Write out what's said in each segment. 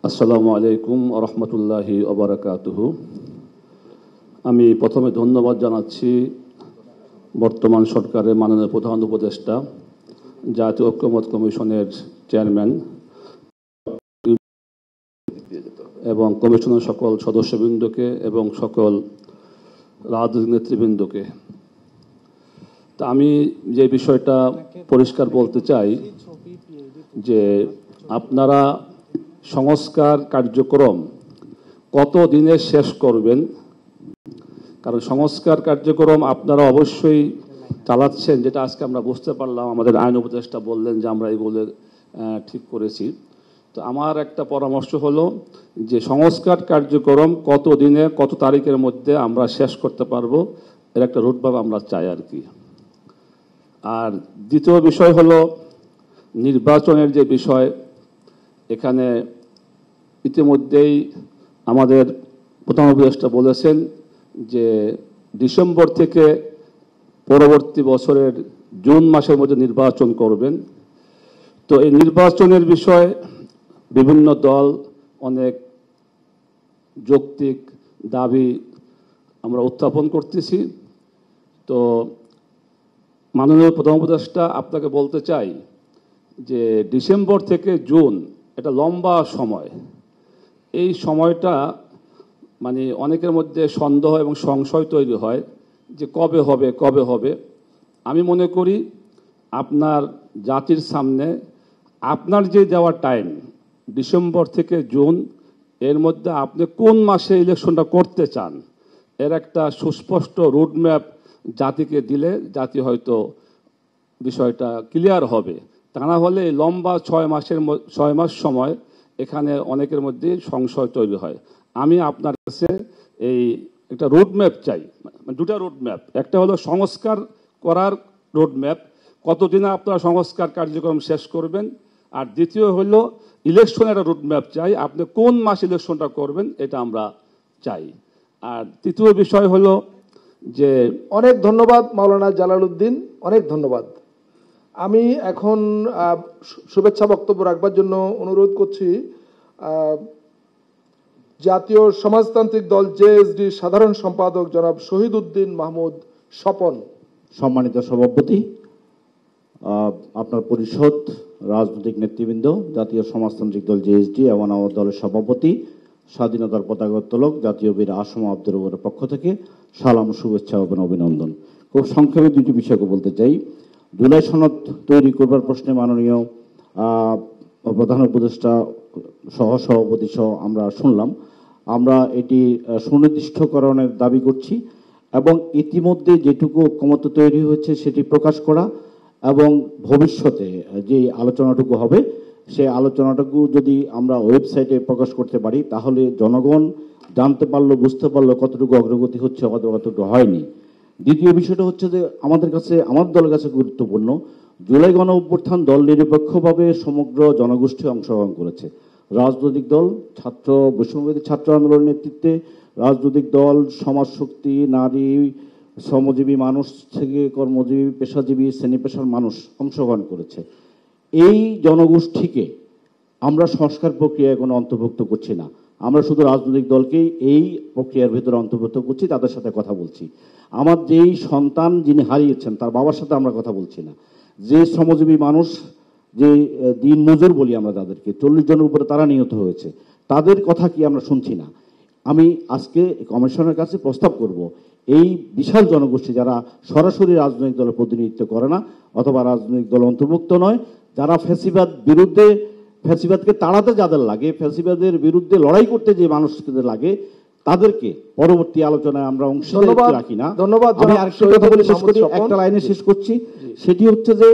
আসসালামু আলাইকুম ওয়া রাহমাতুল্লাহি ওয়া বারাকাতুহু। আমি প্রথমে ধন্যবাদ জানাচ্ছি বর্তমান সরকারের মাননীয় প্রধান উপদেষ্টা, জাতীয় ঐক্যমত্য কমিশনের চেয়ারম্যান এবং কমিশনের সকল সদস্যবৃন্দকে এবং সকল রাজনৈতিক নেতৃবৃন্দকে। তা আমি যে বিষয়টা পরিষ্কার বলতে চাই যে আপনারা সংস্কার কার্যক্রম কত দিনে শেষ করবেন, কারণ সংস্কার কার্যক্রম আপনারা অবশ্যই চালাচ্ছেন, যেটা আজকে আমরা বুঝতে পারলাম। আমাদের আইন উপদেষ্টা বললেন যে আমরা এগুলো ঠিক করেছি। তো আমার একটা পরামর্শ হলো যে সংস্কার কার্যক্রম কত দিনে কত তারিখের মধ্যে আমরা শেষ করতে পারবো, এর একটা রুটম্যাপ আমরা চাই আর কি। আর দ্বিতীয় বিষয় হলো নির্বাচনের যে বিষয়, এখানে ইতিমধ্যেই আমাদের প্রধান উপদেষ্টা বলেছেন যে ডিসেম্বর থেকে পরবর্তী বছরের জুন মাসের মধ্যে নির্বাচন করবেন। তো এই নির্বাচনের বিষয়ে বিভিন্ন দল অনেক যৌক্তিক দাবি আমরা উত্থাপন করতেছি। তো মাননীয় প্রধান উপদেষ্টা, আপনাকে বলতে চাই যে ডিসেম্বর থেকে জুন এটা লম্বা সময়। এই সময়টা মানে অনেকের মধ্যে সন্দেহ এবং সংশয় তৈরি হয় যে কবে হবে কবে হবে। আমি মনে করি আপনার জাতির সামনে আপনার যে দেওয়া টাইম ডিসেম্বর থেকে জুন, এর মধ্যে আপনি কোন মাসে ইলেকশনটা করতে চান এর একটা সুস্পষ্ট রুটম্যাপ জাতিকে দিলে জাতি হয়তো বিষয়টা ক্লিয়ার হবে। তা না হলে এই লম্বা 6 মাস সময় এখানে অনেকের মধ্যে সংশয় তৈরি হয়। আমি আপনার কাছে এই একটা রোডম্যাপ চাই, দুটা রোডম্যাপ। একটা হলো সংস্কার করার রোডম্যাপ, কতদিনে আপনারা সংস্কার কার্যক্রম শেষ করবেন। আর দ্বিতীয় হলো ইলেকশনের একটা রোডম্যাপ চাই, আপনি কোন মাস ইলেকশনটা করবেন এটা আমরা চাই। আর তৃতীয় বিষয় হলো যে অনেক ধন্যবাদ মাওলানা জালালউদ্দিন, অনেক ধন্যবাদ। আমি এখন শুভেচ্ছা বক্তব্য রাখবার জন্য অনুরোধ করছি জাতীয় সমাজতান্ত্রিক দল জেএসডি সাধারণ সম্পাদক জনাব শহীদ উদ্দিন মাহমুদ স্বপন। সম্মানিত সভাপতি, আপনার পরিষদ, রাজনৈতিক নেতৃবৃন্দ, জাতীয় সমাজতান্ত্রিক দল জেএসডি এবং আমার দলের সভাপতি, স্বাধীনতার পতাকা উত্তোলক জাতীয় বীর আসম আব্দুর রউফের পক্ষ থেকে সালাম, শুভেচ্ছা এবং অভিনন্দন। খুব সংক্ষেপে দুটি বিষয়কে বলতে চাই। জুলাই সনদ তৈরি করবার প্রশ্নে মাননীয় প্রধান উপদেষ্টা সহসভাপতি সহ আমরা শুনলাম। আমরা এটি সুনির্দিষ্টকরণের দাবি করছি এবং ইতিমধ্যে যেটুকু ঐক্যমত্য তৈরি হয়েছে সেটি প্রকাশ করা এবং ভবিষ্যতে যে আলোচনাটুকু হবে সেই আলোচনাটুকু যদি আমরা ওয়েবসাইটে প্রকাশ করতে পারি তাহলে জনগণ জানতে পারলো, বুঝতে পারলো কতটুকু অগ্রগতি হচ্ছে, কতটুকু হয়নি। দ্বিতীয় বিষয়টা হচ্ছে যে আমাদের কাছে, আমার দলের কাছে গুরুত্বপূর্ণ, জুলাই গণ অভ্যুত্থান দল নিরপেক্ষভাবে সমগ্র জনগোষ্ঠী অংশগ্রহণ করেছে। রাজনৈতিক দল, ছাত্র বৈষম্যবিরোধী ছাত্র আন্দোলনের নেতৃত্বে রাজনৈতিক দল, সমাজ শক্তি, নারী, শ্রমজীবী মানুষ থেকে কর্মজীবী, পেশাজীবী, শ্রেণী পেশার মানুষ অংশগ্রহণ করেছে। এই জনগোষ্ঠীকে আমরা সংস্কার প্রক্রিয়ায় কোনো অন্তর্ভুক্ত করছি না। আমরা শুধু রাজনৈতিক দলকেই এই প্রক্রিয়ার ভিতরে অন্তর্ভুক্ত করছি, তাদের সাথে কথা বলছি। আমার যেই সন্তান যিনি হারিয়েছেন তার বাবার সাথে আমরা কথা বলছি না। যে শ্রমজীবী মানুষ, যে দিন মজুর বলি আমরা তাদেরকে, 40 জনের উপরে তারা নিহত হয়েছে, তাদের কথা কি আমরা শুনছি না। আমি আজকে কমিশনের কাছে প্রস্তাব করব, এই বিশাল জনগোষ্ঠী যারা সরাসরি রাজনৈতিক দলের প্রতিনিধিত্ব করে না অথবা রাজনৈতিক দল অন্তর্ভুক্ত নয়, যারা ফ্যাসিবাদ বিরুদ্ধে, ফ্যাসিবাদকে তাড়াতে যাদের লাগে, ফ্যাসিবাদের বিরুদ্ধে লড়াই করতে যে মানুষদের লাগে, তাদেরকে পরবর্তী আলোচনায় আমরা অংশীদার রাখি না। ধন্যবাদ। আমি আরেকটা কথা বলে শেষ করি, একটা লাইনে শেষ করছি। সেটি হচ্ছে যে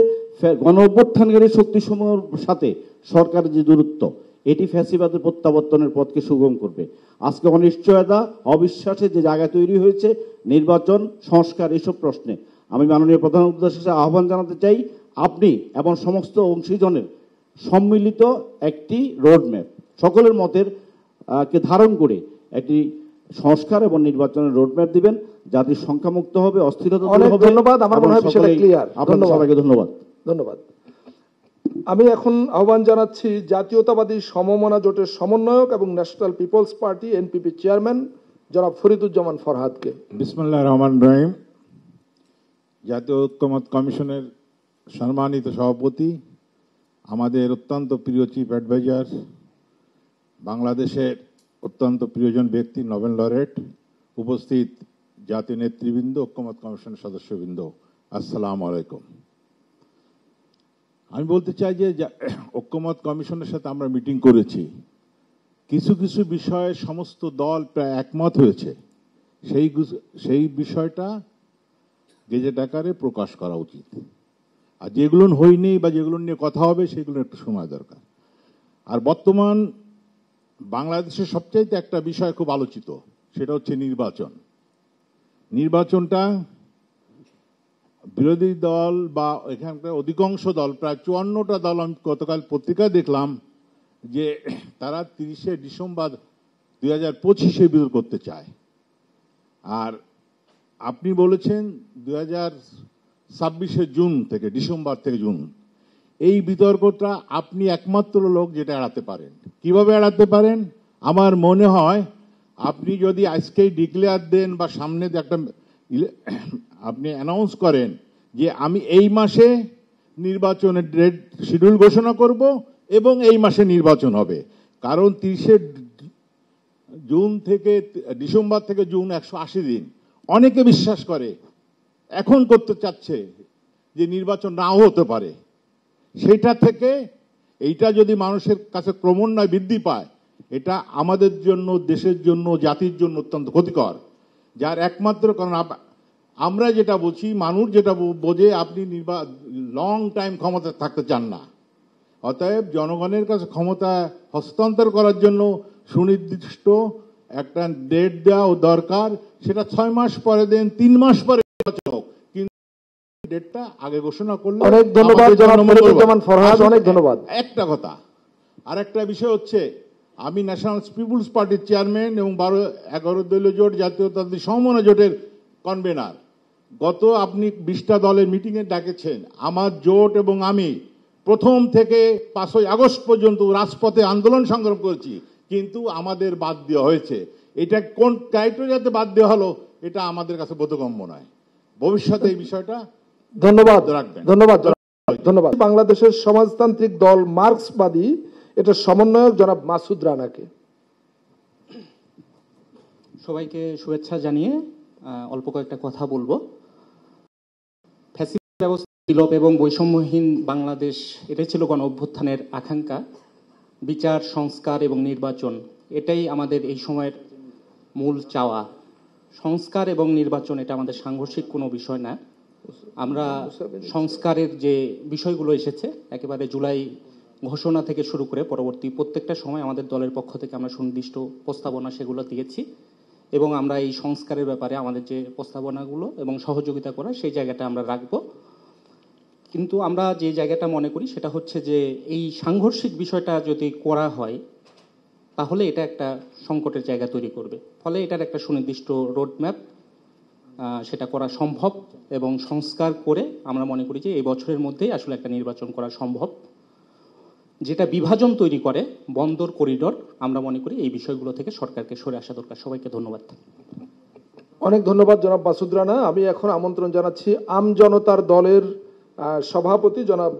গণ অভ্যুত্থানকারী শক্তিসমূহের সাথে সরকারের যে দূরত্ব, এটি ফ্যাসিবাদের প্রত্যাবর্তনের পথকে সুগম করবে। আজকে অনিশ্চয়তা, অবিশ্বাসের যে জায়গা তৈরি হয়েছে নির্বাচন, সংস্কার, এসব প্রশ্নে আমি মাননীয় প্রধান উপদেষ্টার আহ্বান জানাতে চাই, আপনি এবং সমস্ত অংশীজনের সম্মিলিত একটি রোডম্যাপ, সকলের মতের কে ধারণ করে একটি সংস্কার এবং নির্বাচনের রোডম্যাপ দিবেন, জাতির সংখ্যামুক্ত হবে, অস্থিরতা দূর হবে। ধন্যবাদ। আমার মনে হয় বিষয়টা ক্লিয়ার। আপনাদের সবাইকে ধন্যবাদ। ধন্যবাদ। আমি এখন আহ্বান জানাচ্ছি জাতীয়তাবাদী সমমনা জোটের সমন্বয়ক এবং national people's party NPP chairman জনাব ফরিদুজ্জামান ফরহাদকে। বিসমিল্লাহির রহমানির রহিম। জাতীয় ঐক্যমত্য কমিশনের সম্মানিত সভাপতি, আমাদের অত্যন্ত প্রিয় চিফ অ্যাডভাইজার, বাংলাদেশের অত্যন্ত প্রিয়জন ব্যক্তি নোবেল লরেট, উপস্থিত জাতীয় নেতৃবৃন্দ, ঐক্যমত্য কমিশনের সদস্যবৃন্দ, আসসালামু আলাইকুম। আমি বলতে চাই যে ঐক্যমত্য কমিশনের সাথে আমরা মিটিং করেছি, কিছু কিছু বিষয়ে সমস্ত দল প্রায় একমত হয়েছে, সেই বিষয়টা গেজেট আকারে প্রকাশ করা উচিত। আর যেগুলো হয়নি বা যেগুলো নিয়ে কথা হবে সেগুলো একটু সময় দরকার। আর বর্তমান বাংলাদেশের সবচাইতে একটা বিষয় খুব আলোচিত, সেটা হচ্ছে নির্বাচন। নির্বাচনটা বিরোধী দল বা এখানকার অধিকাংশ দল, প্রায় 54টা দল, আমি গতকাল পত্রিকায় দেখলাম যে তারা 30শে ডিসেম্বর 2025-এ বিতর্ক করতে চায়। আর আপনি বলেছেন 2026-এ জুন থেকে, ডিসেম্বর থেকে জুন। এই বিতর্কটা আপনি একমাত্র লোক যেটা এড়াতে পারেন। কিভাবে এড়াতে পারেন? আমার মনে হয় আপনি যদি আজকেই ডিক্লেয়ার দেন বা সামনে একটা আপনি অ্যানাউন্স করেন যে আমি এই মাসে নির্বাচনের ডেট শিডিউল ঘোষণা করব এবং এই মাসে নির্বাচন হবে। কারণ 30শে জুন থেকে ডিসেম্বর থেকে জুন 180 দিন। অনেকে বিশ্বাস করে, এখন করতে চাচ্ছে যে নির্বাচন নাও হতে পারে। সেটা থেকে এইটা যদি মানুষের কাছে ক্রমান্বয়ে বৃদ্ধি পায়, এটা আমাদের জন্য, দেশের জন্য, জাতির জন্য অত্যন্ত ক্ষতিকর। যার একমাত্র কারণ আমরা যেটা বুঝি, মানুষ যেটা বোঝে, আপনি লং টাইম ক্ষমতা থাকতে চান না। অতএব জনগণের কাছে ক্ষমতা হস্তান্তর করার জন্য সুনির্দিষ্ট একটা ডেট দেওয়া দরকার। সেটা 6 মাস পরে দেন, 3 মাস পরে হোক, কিন্তু ডেটটা আগে ঘোষণা করলে। অনেক ধন্যবাদ জনাব ফরিদুজ্জামান ফরহাদ, অনেক ধন্যবাদ। একটা কথা, আর একটা বিষয় হচ্ছে, আমি ন্যাশনাল পিপুলস পার্টির চেয়ারম্যান এবং 11 দলীয় জোট জাতীয়তাবাদী সমমনা জোটের কনভেনার। গত আপনি 20টা দলের মিটিংয়ে ডাকেছেন। আমার জোট এবং আমি প্রথম থেকে 5ই আগস্ট পর্যন্ত রাজপথে আন্দোলন সংগ্রাম করেছি, কিন্তু আমাদের বাদ দেওয়া হয়েছে। এটা কোন ক্রাইটেরিয়াতে বাদ দেওয়া হলো, এটা আমাদের কাছে বোধগম্য নয়। ভবিষ্যতে এই বিষয়টা ধন্যবাদ রাখবেন। ধন্যবাদ ধন্যবাদ। বাংলাদেশের সমাজতান্ত্রিক দল মার্ক্সবাদী এটা সমন্বয়ক জনাব মাসুদ রানাকে। সবাইকে শুভেচ্ছা জানিয়ে অল্প কয়েকটা কথা বলবো। ফ্যাসিস্ট ব্যবস্থা বিলোপ এবং বৈষম্যহীন বাংলাদেশ, এটাই ছিল গণ অভ্যুত্থানের আকাঙ্ক্ষা। বিচার, সংস্কার এবং নির্বাচন, এটাই আমাদের এই সময়ের মূল চাওয়া। সংস্কার এবং নির্বাচন এটা আমাদের সাংঘর্ষিক কোনো বিষয় না। আমরা সংস্কারের যে বিষয়গুলো এসেছে, একেবারে জুলাই ঘোষণা থেকে শুরু করে পরবর্তী প্রত্যেকটা সময় আমাদের দলের পক্ষ থেকে আমরা সুনির্দিষ্ট প্রস্তাবনা সেগুলো দিয়েছি, এবং আমরা এই সংস্কারের ব্যাপারে আমাদের যে প্রস্তাবনাগুলো এবং সহযোগিতা করা, সেই জায়গাটা আমরা রাখবো। কিন্তু আমরা যে জায়গাটা মনে করি সেটা হচ্ছে যে এই সাংঘর্ষিক বিষয়টা যদি করা হয়, তাহলে এটা একটা সংকটের জায়গা তৈরি করবে। ফলে এটার একটা সুনির্দিষ্ট রোডম্যাপ সেটা করা সম্ভব, এবং সংস্কার করে আমরা মনে করি যে এই বছরের মধ্যেই আসলে একটা নির্বাচন করা সম্ভব। যেটা বিভাজন তৈরি করে, বন্দর করিডোর, আমরা মনে করি এই বিষয়গুলো থেকে সরকারকে সরে আসা দরকার। সবাইকে ধন্যবাদ। অনেক ধন্যবাদ জনাব মাসুদ রানা। আমি এখন আমন্ত্রণ জানাচ্ছি আম জনতার দলের সভাপতি জনাব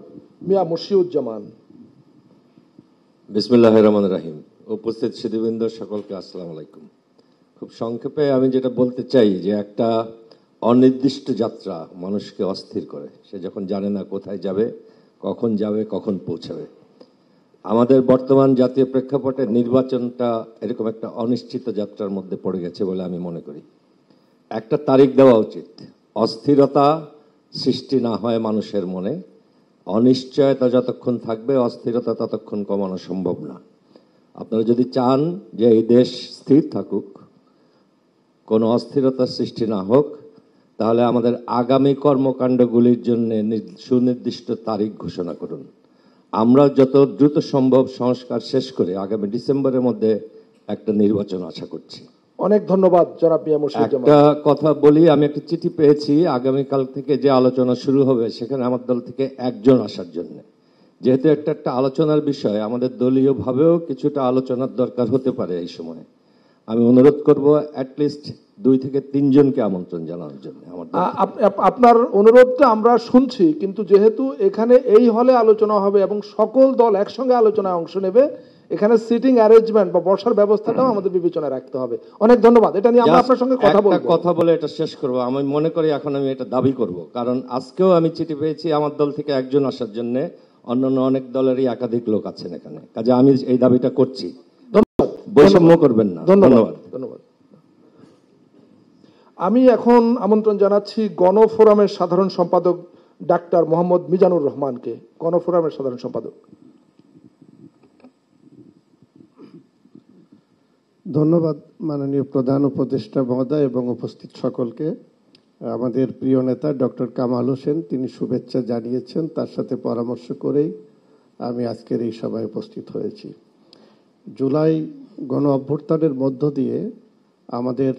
মিয়া মশিউজ্জামান। বিসমিল্লাহির রহমানির রহিম। উপস্থিত সুধীবৃন্দ সকলকে আসসালামু আলাইকুম। খুব সংক্ষেপে আমি যেটা বলতে চাই যে একটা অনির্দিষ্ট যাত্রা মানুষকে অস্থির করে। সে যখন জানে না কোথায় যাবে, কখন পৌঁছাবে। আমাদের বর্তমান জাতীয় প্রেক্ষাপটে নির্বাচনটা এরকম একটা অনিশ্চিত যাত্রার মধ্যে পড়ে গেছে বলে আমি মনে করি। একটা তারিখ দেওয়া উচিত। অস্থিরতা সৃষ্টি না হয় মানুষের মনে, অনিশ্চয়তা যতক্ষণ থাকবে অস্থিরতা ততক্ষণ কমানো সম্ভব না। আপনারা যদি চান যে এই দেশ স্থির থাকুক, কোনো অস্থিরতার সৃষ্টি না হোক, তাহলে আমাদের আগামী কর্মকাণ্ডগুলির জন্য সুনির্দিষ্ট তারিখ ঘোষণা করুন। আমরা যত দ্রুত সম্ভব সংস্কার শেষ করে আগামী ডিসেম্বরের মধ্যে একটা নির্বাচন আশা করছি। অনেক ধন্যবাদ জনাব মিয়া মশিউজ্জামান। একটা কথা বলি, আমি একটা চিঠি পেয়েছি আগামীকাল থেকে যে আলোচনা শুরু হবে সেখানে আমার দল থেকে একজন আসার জন্য, যেহেতু একটা আলোচনার বিষয়, আমাদের দলীয়ভাবেও কিছুটা আলোচনার দরকার হতে পারে এই সময়। আমি অনুরোধ করব অ্যাটলিস্ট 2 থেকে 3 জনকে আমন্ত্রণ জানানোর জন্য। আমার দল থেকে। আপনার অনুরোধটা আমরা শুনছি, কিন্তু যেহেতু এখানে এই হলে আলোচনা হবে এবং সকল দল একসঙ্গে আলোচনায় অংশ নেবে, এখানে সিটিং অ্যারেঞ্জমেন্ট বা বসার ব্যবস্থাটাও আমাদের বিবেচনায় রাখতে হবে। অনেক ধন্যবাদ। এটা নিয়ে আমরা Just আপনার সঙ্গে কথা একটা বলবো। কথা বলে এটা শেষ করব। আমি মনে করি এখন আমি এটা দাবি করব, কারণ আজকেও আমি চিঠি পেয়েছি আমার দল থেকে একজন আসার জন্য, অন্যান্য অনেক দলেরই একাধিক লোক আছেন এখানে। কাজে আমি এই দাবিটা করছি, বৈষম্য করবেন না। ধন্যবাদ। ধন্যবাদ। আমি এখন আমন্ত্রণ জানাচ্ছি গণফোরামের সাধারণ সম্পাদক ডাক্তার মোহাম্মদ মিজানুর রহমানকে। গণফোরামের সাধারণ সম্পাদক। ধন্যবাদ মাননীয় প্রধান উপদেষ্টা মহোদয় এবং উপস্থিত সকলকে। আমাদের প্রিয় নেতা ডক্টর কামাল হোসেন তিনি শুভেচ্ছা জানিয়েছেন, তার সাথে পরামর্শ করেই আমি আজকের এই সভায় উপস্থিত হয়েছি। জুলাই গণ অভ্যুত্থানের মধ্য দিয়ে আমাদের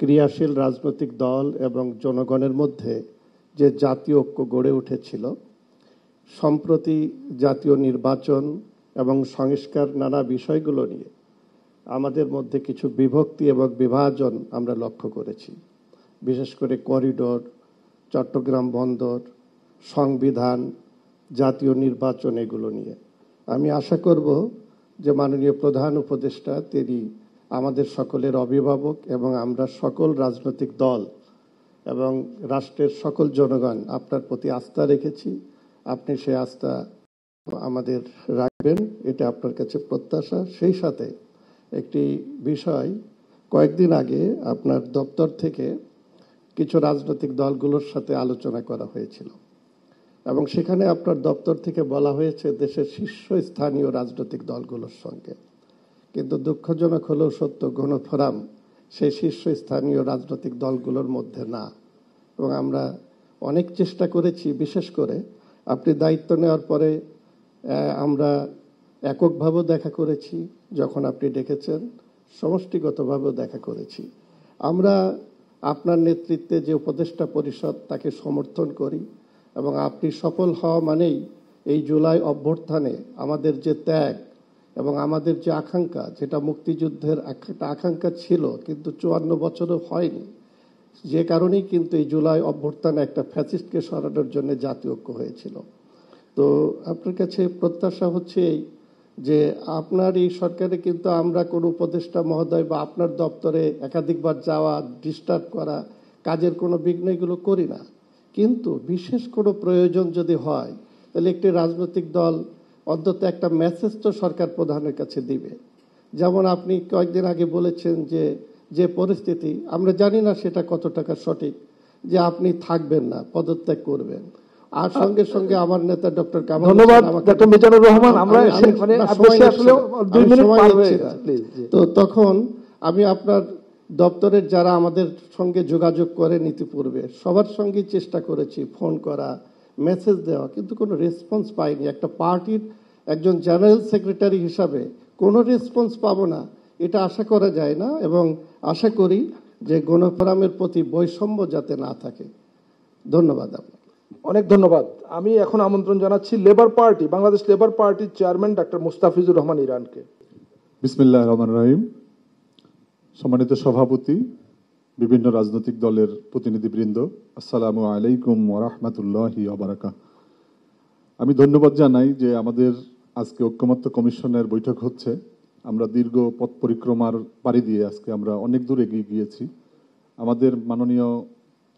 ক্রিয়াশীল রাজনৈতিক দল এবং জনগণের মধ্যে যে জাতীয় ঐক্য গড়ে উঠেছিল, সম্প্রতি জাতীয় নির্বাচন এবং সংস্কার নানা বিষয়গুলো নিয়ে আমাদের মধ্যে কিছু বিভক্তি এবং বিভাজন আমরা লক্ষ্য করেছি। বিশেষ করে করিডোর, চট্টগ্রাম বন্দর, সংবিধান, জাতীয় নির্বাচন এগুলো নিয়ে আমি আশা করব যে মাননীয় প্রধান উপদেষ্টা তিনি আমাদের সকলের অভিভাবক এবং আমরা সকল রাজনৈতিক দল এবং রাষ্ট্রের সকল জনগণ আপনার প্রতি আস্থা রেখেছি, আপনি সেই আস্থা আমাদের রাখবেন, এটা আপনার কাছে প্রত্যাশা। সেই সাথে একটি বিষয়, কয়েকদিন আগে আপনার দপ্তর থেকে কিছু রাজনৈতিক দলগুলোর সাথে আলোচনা করা হয়েছিল এবং সেখানে আপনার দপ্তর থেকে বলা হয়েছে দেশের শীর্ষস্থানীয় রাজনৈতিক দলগুলোর সঙ্গে, কিন্তু দুঃখজনক হলেও সত্য, গণফোরাম সেই শীর্ষস্থানীয় রাজনৈতিক দলগুলোর মধ্যে না। এবং আমরা অনেক চেষ্টা করেছি, বিশেষ করে আপনি দায়িত্ব নেওয়ার পরে আমরা এককভাবেও দেখা করেছি, যখন আপনি ডেকেছেন সমষ্টিগতভাবেও দেখা করেছি। আমরা আপনার নেতৃত্বে যে উপদেষ্টা পরিষদ তাকে সমর্থন করি এবং আপনি সফল হওয়া মানেই এই জুলাই অভ্যুত্থানে আমাদের যে ত্যাগ এবং আমাদের যে আকাঙ্ক্ষা, যেটা মুক্তিযুদ্ধের একটা আকাঙ্ক্ষা ছিল কিন্তু 54 বছরও হয়নি, যে কারণেই কিন্তু এই জুলাই অভ্যুত্থানে একটা ফ্যাসিস্টকে সরানোর জন্য জাতীয় ঐক্য হয়েছিল। তো আপনার কাছে প্রত্যাশা হচ্ছে এই যে আপনার এই সরকারে কিন্তু আমরা কোনো উপদেষ্টা মহোদয় বা আপনার দপ্তরে একাধিকবার যাওয়া, ডিস্টার্ব করা, কাজের কোনো বিঘ্ন এগুলো করি না, কিন্তু বিশেষ কোনো প্রয়োজন যদি হয় তাহলে একটি রাজনৈতিক দল অন্তত একটা মেসেজ তো সরকার প্রধানের কাছে দিবে। যেমন আপনি কয়েকদিন আগে বলেছেন যে পরিস্থিতি, আমরা জানি না সেটা কত টাকা সঠিক, যে আপনি থাকবেন না, পদত্যাগ করবেন, আর সঙ্গে সঙ্গে আমার নেতা ডক্টর কামাল, ধন্যবাদ ডক্টর মিজানুর রহমান। আমরা মানে আসলে 2 মিনিট পার হয়ে গেছে, প্লিজ। তো তখন আমি আপনার দপ্তরের যারা আমাদের সঙ্গে যোগাযোগ করে ইতিপূর্বে সবার সঙ্গে চেষ্টা করেছি, ফোন করা, মেসেজ দেওয়া, কিন্তু কোনো রেসপন্স পাইনি। একটা পার্টির একজন জেনারেল সেক্রেটারি হিসাবে কোনো রেসপন্স পাবো না এটা আশা করা যায় না, এবং আশা করি যে গণফোরামের প্রতি বৈষম্য যাতে না থাকে। ধন্যবাদ আপনাকে। অনেক ধন্যবাদ। আমি এখন আমন্ত্রণ জানাচ্ছি লেবার পার্টি, বাংলাদেশ লেবার পার্টির চেয়ারম্যান ডাক্তার মুস্তাফিজুর রহমান ইরানকে। বিসমিল্লাহির রহমানির রহিম। সম্মানিত সভাপতি, বিভিন্ন রাজনৈতিক দলের প্রতিনিধিবৃন্দ, আসসালামু আলাইকুম ওয়া রাহমাতুল্লাহি ওয়া বারাকাতুহু। আমি ধন্যবাদ জানাই যে আমাদের আজকে ঐক্যমত্য কমিশনের বৈঠক হচ্ছে। আমরা দীর্ঘ পথ পরিক্রমার পাড়ি দিয়ে আজকে আমরা অনেক দূর এগিয়ে গিয়েছি। আমাদের মাননীয়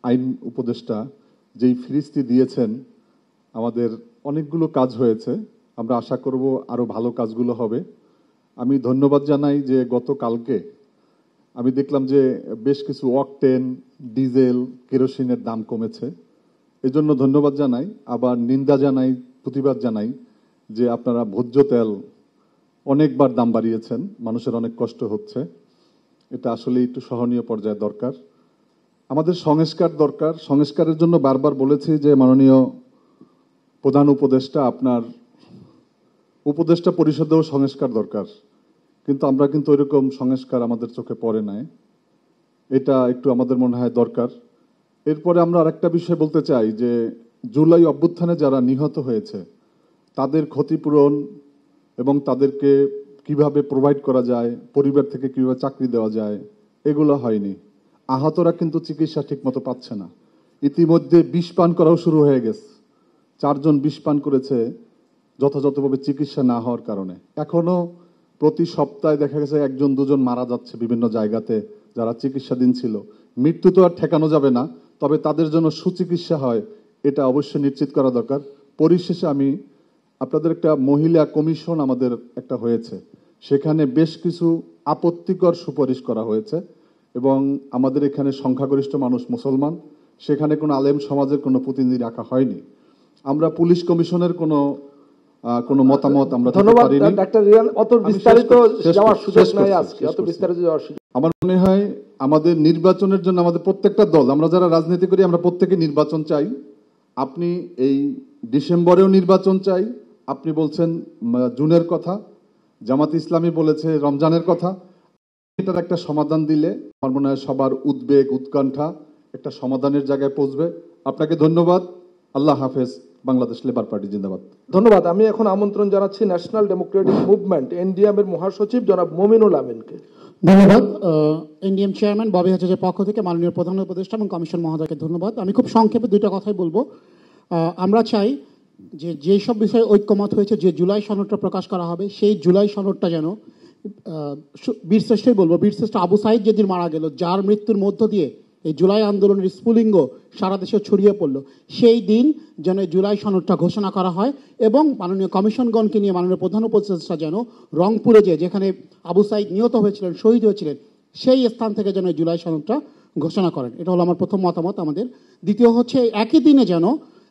আইন উপদেষ্টা যেই ফিরিস্তি দিয়েছেন, আমাদের অনেকগুলো কাজ হয়েছে, আমরা আশা করব আরো ভালো কাজগুলো হবে। আমি ধন্যবাদ জানাই যে গতকালকে আমি দেখলাম যে বেশ কিছু অকটেন, ডিজেল, কেরোসিনের দাম কমেছে, এজন্য ধন্যবাদ জানাই। আবার নিন্দা জানাই, প্রতিবাদ জানাই যে আপনারা ভোজ্য তেল অনেকবার দাম বাড়িয়েছেন, মানুষের অনেক কষ্ট হচ্ছে, এটা আসলে একটু সহনীয় পর্যায়ে দরকার। আমাদের সংস্কার দরকার, সংস্কারের জন্য বারবার বলেছি যে মাননীয় প্রধান উপদেষ্টা, আপনার উপদেষ্টা পরিষদেও সংস্কার দরকার, কিন্তু আমরা কিন্তু ওইরকম সংস্কার আমাদের চোখে পড়ে নাই, এটা একটু আমাদের মনে হয় দরকার। এরপরে আমরা আরেকটা বিষয় বলতে চাই যে জুলাই অভ্যুত্থানে যারা নিহত হয়েছে তাদের ক্ষতিপূরণ এবং তাদেরকে কিভাবে প্রোভাইড করা যায়, পরিবার থেকে কিভাবে চাকরি দেওয়া যায়, এগুলো হয়নি। আহতরা কিন্তু চিকিৎসা ঠিকমতো পাচ্ছে না। ইতিমধ্যে বিষ পান করাও শুরু হয়ে গেছে। 4 জন বিষ পান করেছে যথাযথভাবে চিকিৎসা না হওয়ার কারণে। এখনো প্রতি সপ্তাহে দেখা গেছে 1 জন 2 জন মারা যাচ্ছে বিভিন্ন জায়গাতে যারা চিকিৎসাধীন ছিল। মৃত্যু তো আর ঠেকানো যাবে না, তবে তাদের জন্য সুচিকিৎসা হয় এটা অবশ্যই নিশ্চিত করা দরকার। পরিশেষে আমি আপনাদের একটা মহিলা কমিশন আমাদের একটা হয়েছে, সেখানে বেশ কিছু আপত্তিকর সুপারিশ করা হয়েছে এবং আমাদের এখানে সংখ্যাগরিষ্ঠ মানুষ মুসলমান, সেখানে কোনো আলেম সমাজের কোনো প্রতিনিধি রাখা হয়নি। আমরা পুলিশ কমিশনের কোনো মতামত আমরা দিতে ধন্যবাদ পারিনি। ডাক্তার রিয়ান, অত আমি বিস্তারিত শেষ যাওয়ার করছি, সুযোগ শেষ নাই করছি, আজকে, শেষ অত করছি। বিস্তারিত যাওয়ার সুযোগ। আমার মনে হয় আমাদের নির্বাচনের জন্য আমাদের প্রত্যেকটা দল, আমরা যারা রাজনীতি করি আমরা প্রত্যেকে নির্বাচন চাই। আপনি এই ডিসেম্বরেও নির্বাচন চাই, আপনি বলছেন জুনের কথা, জামাত ইসলামী বলেছে রমজানের কথা। এটার একটা সমাধান দিলে আমার মনে হয় সবার উদ্বেগ উৎকণ্ঠা একটা সমাধানের জায়গায় পৌঁছবে। আপনাকে ধন্যবাদ। আল্লাহ হাফেজ। বাংলাদেশ লেবার পার্টি জিন্দাবাদ। ধন্যবাদ। আমি এখন আমন্ত্রণ জানাচ্ছি ন্যাশনাল ডেমোক্রেটিক মুভমেন্ট এনডিএম এর মহাসচিব জনাব মমিনুল আমিনকে। ধন্যবাদ। এনডিএম চেয়ারম্যান ববি হাজারের পক্ষ থেকে মাননীয় প্রধান উপদেষ্টা এবং কমিশন মহোদয়কে ধন্যবাদ। আমি খুব সংক্ষেপে 2টা কথাই বলবো। আমরা চাই যেসব বিষয়ে ঐক্যমত হয়েছে, যে জুলাই সনদটা প্রকাশ করা হবে, সেই জুলাই সনদটা যেন বীরশ্রেষ্ঠই বলবো, বীরশ্রেষ্ঠ আবু সাইদ যেদিন মারা গেল, যার মৃত্যুর মধ্য দিয়ে এই জুলাই আন্দোলনের স্ফুলিঙ্গ সারা দেশে ছড়িয়ে পড়ল, সেই দিন যেন জুলাই সনদটা ঘোষণা করা হয় এবং মাননীয় কমিশনগণকে নিয়ে মাননীয় প্রধান উপদেষ্টা যেন রংপুরে যেখানে আবু সাইদ নিহত হয়েছিলেন, শহীদ হয়েছিলেন, সেই স্থান থেকে যেন জুলাই সনদটা ঘোষণা করেন। এটা হলো আমার প্রথম মতামত আমাদের। দ্বিতীয় হচ্ছে একই দিনে যেন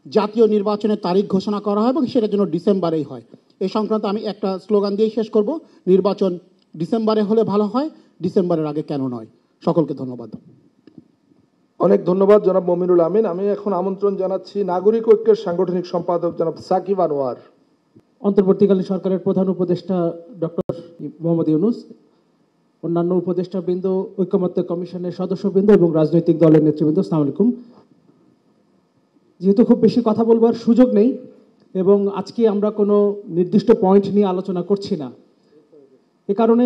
জাতীয় নির্বাচনের তারিখ ঘোষণা করা হয় এবং সেটা যেন ডিসেম্বরেই হয়। এই সংক্রান্ত আমি একটা স্লোগান দিয়ে শেষ করব, নির্বাচন ডিসেম্বরে হলে ভালো হয়, ডিসেম্বরের আগে কেন নয়। সকলকে ধন্যবাদ। অনেক ধন্যবাদ জনাব মমিনুল আমিন। আমি এখন আমন্ত্রণ জানাচ্ছি নাগরিক ঐক্যের সাংগঠনিক সম্পাদক জনাব সাকিব আনোয়ার। অন্তর্বর্তীকালীন সরকারের প্রধান উপদেষ্টা ডক্টর মোহাম্মদ ইউনূস, অন্যান্য উপদেষ্টাবৃন্দ, ঐকমত্য কমিশনের সদস্যবৃন্দ এবং রাজনৈতিক দলের নেতৃবৃন্দ, আসসালামু আলাইকুম। যেহেতু খুব বেশি কথা বলবার সুযোগ নেই এবং আজকে আমরা কোনো নির্দিষ্ট পয়েন্ট নিয়ে আলোচনা করছি না, এ কারণে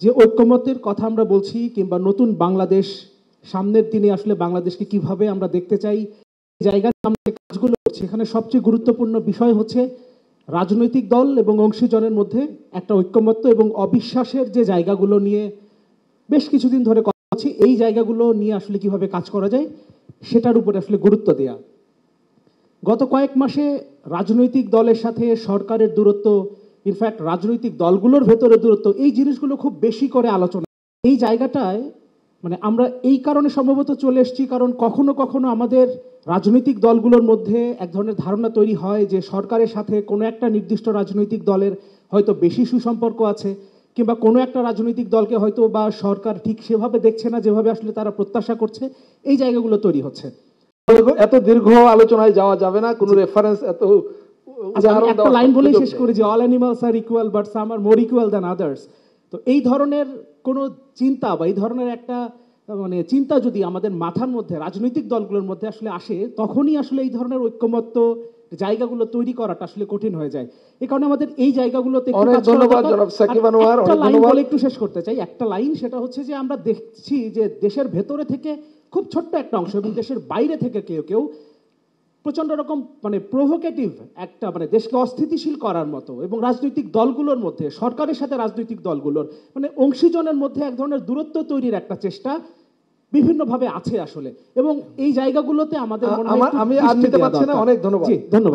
যে ঐকমত্যের কথা আমরা বলছি কিংবা নতুন বাংলাদেশ, সামনের দিনে আসলে বাংলাদেশকে কিভাবে আমরা দেখতে চাই, এই জায়গায় আমরা যে কাজগুলো করছি, এখানে সবচেয়ে গুরুত্বপূর্ণ বিষয় হচ্ছে রাজনৈতিক দল এবং অংশীজনের মধ্যে একটা ঐকমত্য এবং অবিশ্বাসের যে জায়গাগুলো নিয়ে বেশ কিছুদিন ধরে কথা হচ্ছে, এই জায়গাগুলো নিয়ে আসলে কিভাবে কাজ করা যায় সেটার উপরে আসলে গুরুত্ব দেয়া। গত কয়েক মাসে রাজনৈতিক দলের সাথে সরকারের দূরত্ব, ইনফ্যাক্ট রাজনৈতিক দলগুলোর ভেতরে দূরত্ব, এই জিনিসগুলো খুব বেশি করে আলোচনা। এই জায়গাটায় আমরা এই কারণে সম্ভবত চলে এসেছি, কারণ কখনো কখনো আমাদের রাজনৈতিক দলগুলোর মধ্যে এক ধরনের ধারণা তৈরি হয় যে সরকারের সাথে কোনো একটা নির্দিষ্ট রাজনৈতিক দলের হয়তো বেশি সুসম্পর্ক আছে, কিংবা কোনো একটা রাজনৈতিক দলকে হয়তো বা সরকার ঠিক সেভাবে দেখছে না যেভাবে আসলে তারা প্রত্যাশা করছে। এই জায়গাগুলো তৈরি হচ্ছে। এত দীর্ঘ আলোচনায় যাওয়া যাবে না, কোনো রেফারেন্স এত উদাহরণ একটা লাইন বলেই শেষ করি যে all animals are equal but some are more equal than others. তো এই ধরনের কোনো চিন্তা বা এই ধরনের একটা চিন্তা যদি আমাদের মাথার মধ্যে রাজনৈতিক দলগুলোর মধ্যে আসলে আসে, তখনই আসলে এই ধরনের ঐকমত্য জায়গাগুলো তৈরি করাটা আসলে কঠিন হয়ে যায়। এই কারণে আমাদের এই জায়গাগুলোতে একটু শেষ করতে চাই, একটা লাইন, সেটা হচ্ছে যে আমরা দেখছি যে দেশের ভেতরে থেকে খুব ছোট্ট একটা অংশ এবং দেশের বাইরে থেকে কেউ কেউ প্রচন্ড রকম প্রভোকেটিভ একটা দেশকে অস্থিতিশীল করার মতো এবং রাজনৈতিক দলগুলোর মধ্যে, সরকারের সাথে রাজনৈতিক দলগুলোর অংশীজনের মধ্যে এক ধরনের দূরত্ব তৈরির একটা চেষ্টা বিভিন্নভাবে আছে আসলে, এবং এই জায়গাগুলোতে আমাদের আমি আর নিতে পারছি না। অনেক ধন্যবাদ।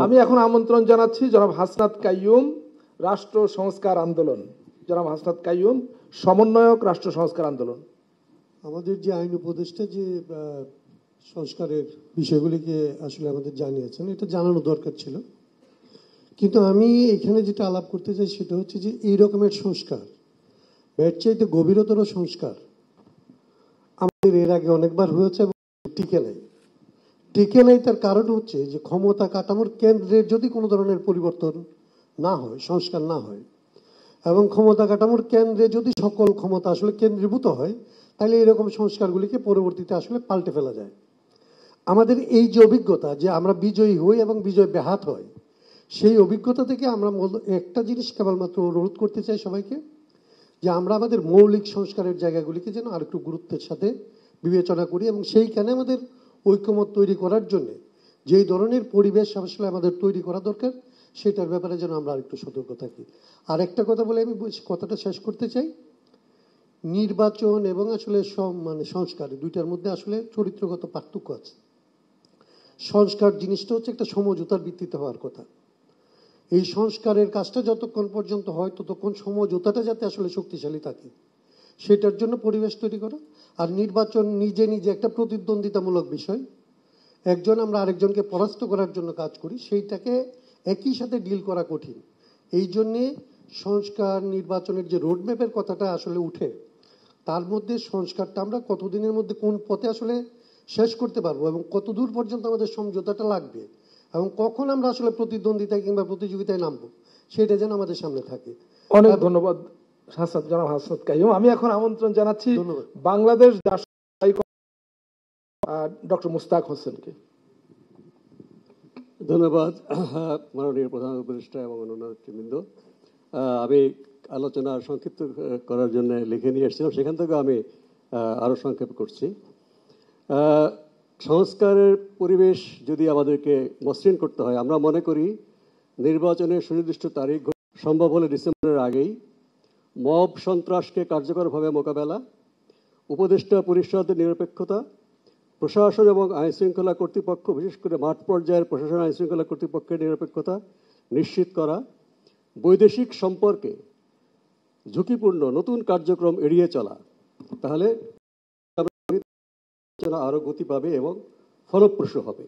আমি এখন আমন্ত্রণ জানাচ্ছি জনাব হাসনাত কাইয়ুম, রাষ্ট্র সংস্কার আন্দোলন। জনাব হাসনাত কাইয়ুম, সমন্বয়ক, রাষ্ট্র সংস্কার আন্দোলন। আমাদের যে আইন উপদেষ্টা যে সংস্কারের বিষয়গুলিকে আসলে আমাদের জানিয়েছেন, এটা জানানো দরকার ছিল, কিন্তু আমি এখানে যেটা আলাপ করতে চাই সেটা হচ্ছে যে এই রকমের সংস্কার, এর চাইতে গভীরতর সংস্কার আমাদের এর আগে অনেকবার হয়েছে এবং টিকে নেই। তার কারণ হচ্ছে যে ক্ষমতা কাঠামোর কেন্দ্রের যদি কোনো ধরনের পরিবর্তন না হয়, সংস্কার না হয়, এবং ক্ষমতা কাঠামোর কেন্দ্রে যদি সকল ক্ষমতা আসলে কেন্দ্রীভূত হয়, তাহলে এরকম সংস্কারগুলিকে পরবর্তীতে আসলে পাল্টে ফেলা যায়। আমাদের এই যে অভিজ্ঞতা যে আমরা বিজয়ী হই এবং বিজয় ব্যাহত হয়, সেই অভিজ্ঞতা থেকে আমরা একটা জিনিস কেবলমাত্র অনুরোধ করতে চাই সবাইকে, যে আমরা আমাদের মৌলিক সংস্কারের জায়গাগুলিকে যেন আরেকটু গুরুত্বের সাথে বিবেচনা করি এবং সেইখানে আমাদের ঐক্যমত তৈরি করার জন্য যেই ধরনের পরিবেশ আসলে আমাদের তৈরি করা দরকার সেটার ব্যাপারে যেন আমরা আরেকটু সতর্ক থাকি। আর একটা কথা বলে আমি কথাটা শেষ করতে চাই, নির্বাচন এবং আসলে সংস্কার দুইটার মধ্যে আসলে চরিত্রগত পার্থক্য আছে। সংস্কার জিনিসটা হচ্ছে একটা সমঝোতার ভিত্তিতে হওয়ার কথা। এই সংস্কারের কাজটা যতক্ষণ পর্যন্ত হয় ততক্ষণ সমঝোতাটা যাতে আসলে শক্তিশালী থাকে সেটার জন্য পরিবেশ তৈরি করা। আর নির্বাচন নিজে নিজে একটা প্রতিদ্বন্দ্বিতামূলক বিষয়, একজন আমরা আরেকজনকে পরাস্ত করার জন্য কাজ করি, সেইটাকে একই সাথে ডিল করা কঠিন। এই জন্যে সংস্কার নির্বাচনের যে রোডম্যাপের কথাটা আসলে উঠে, তার মধ্যে সংস্কারটা আমরা কতদিনের মধ্যে কোন পথে আসলে শেষ করতে পারবো এবং কত দূর পর্যন্ত আমাদের সমঝোতাটা লাগবে এবং কখন আমরা আসলে প্রতিদ্বন্দ্বিতায় কিংবা প্রতিযোগিতায় নামবো সেটা যেন আমাদের সামনে থাকে। অনেক ধন্যবাদ জনাব হাসনাত কাইয়ুম। আমি এখন আমন্ত্রণ জানাচ্ছি বাংলাদেশ ডক্টর মুস্তাক হোসেনকে। ধন্যবাদ মাননীয় প্রধান উপদেষ্টা এবং অন্যান্য নেতৃবৃন্দ। আমি আলোচনা সংক্ষিপ্ত করার জন্য লিখে নিয়ে এসেছিলাম, সেখান থেকে আমি আরও সংক্ষেপ করছি। সংস্কারের পরিবেশ যদি আমাদেরকে মসৃণ করতে হয়, আমরা মনে করি নির্বাচনের সুনির্দিষ্ট তারিখ সম্ভব হলে ডিসেম্বরের আগেই মব সন্ত্রাসকে কার্যকরভাবে মোকাবেলা, উপদেষ্টা পরিষদের নিরপেক্ষতা, প্রশাসন এবং আইনশৃঙ্খলা কর্তৃপক্ষ, বিশেষ করে মাঠ পর্যায়ের প্রশাসন আইনশৃঙ্খলা কর্তৃপক্ষের নিরপেক্ষতা নিশ্চিত করা, বৈদেশিক সম্পর্কে ঝুঁকিপূর্ণ নতুন কার্যক্রম এড়িয়ে চলা, তাহলে আরও গতি পাবে এবং ফলপ্রসূ হবে।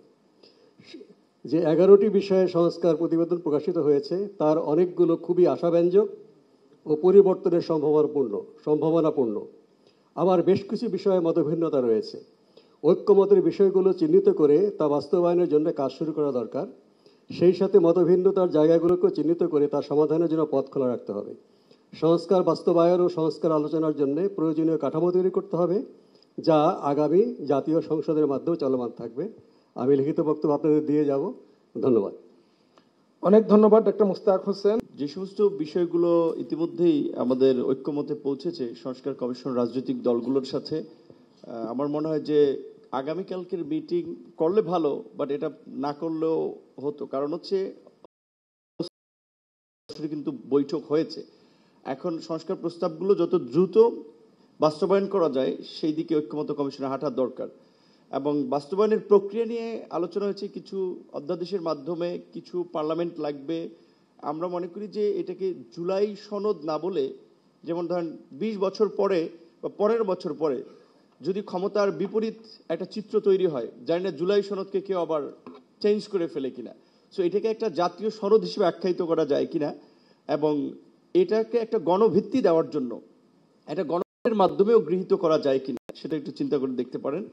যে 11টি বিষয়ে সংস্কার প্রতিবেদন প্রকাশিত হয়েছে তার অনেকগুলো খুবই আশাব্যঞ্জক ও পরিবর্তনের সম্ভাবনাপূর্ণ। আবার বেশ কিছু বিষয়ে মতভিন্নতা রয়েছে। ঐক্যমতের বিষয়গুলো চিহ্নিত করে তা বাস্তবায়নের জন্য কাজ শুরু করা দরকার। সেই সাথে মতভিন্নতার জায়গাগুলোকে চিহ্নিত করে তার সমাধানের জন্য পথ খোলা রাখতে হবে। সংস্কার বাস্তবায়ন ও সংস্কার আলোচনার জন্য প্রয়োজনীয় কাঠামো তৈরি করতে হবে, যা আগামী জাতীয় সংসদের মাধ্যমে চলমান থাকবে। আমি লিখিত বক্তব্য আপনাদের দিয়ে যাব। ধন্যবাদ। অনেক ধন্যবাদ ডক্টর মুস্তাক হোসেন। যে সমস্ত বিষয়গুলো ইতিমধ্যেই আমাদের ঐক্যমতে পৌঁছেছে সংস্কার কমিশন রাজনৈতিক দলগুলোর সাথে, আমার মনে হয় যে আগামীকালকের মিটিং করলে ভালো, বাট এটা না করলেও হতো। কারণ হচ্ছে কিন্তু বৈঠক হয়েছে, এখন সংস্কার প্রস্তাবগুলো যত দ্রুত বাস্তবায়ন করা যায় সেই দিকে ঐক্যমত্য কমিশনে হাঁটার দরকার। এবং বাস্তবায়নের প্রক্রিয়া নিয়ে আলোচনা হয়েছে, কিছু অধ্যাদেশের মাধ্যমে, কিছু পার্লামেন্ট লাগবে। আমরা মনে করি যে এটাকে জুলাই সনদ না বলে, যেমন ধরেন 20 বছর পরে বা 15 বছর পরে যদি ক্ষমতার বিপরীত একটা চিত্র তৈরি হয়, জানি না জুলাই সনদকে কেউ আবার চেঞ্জ করে ফেলে কিনা, সো এটাকে একটা জাতীয় সনদ হিসেবে আখ্যায়িত করা যায় কিনা এবং এটাকে একটা গণভিত্তি দেওয়ার জন্য একটা গণের মাধ্যমেও গৃহীত করা যায় কিনা সেটা একটু চিন্তা করে দেখতে পারেন।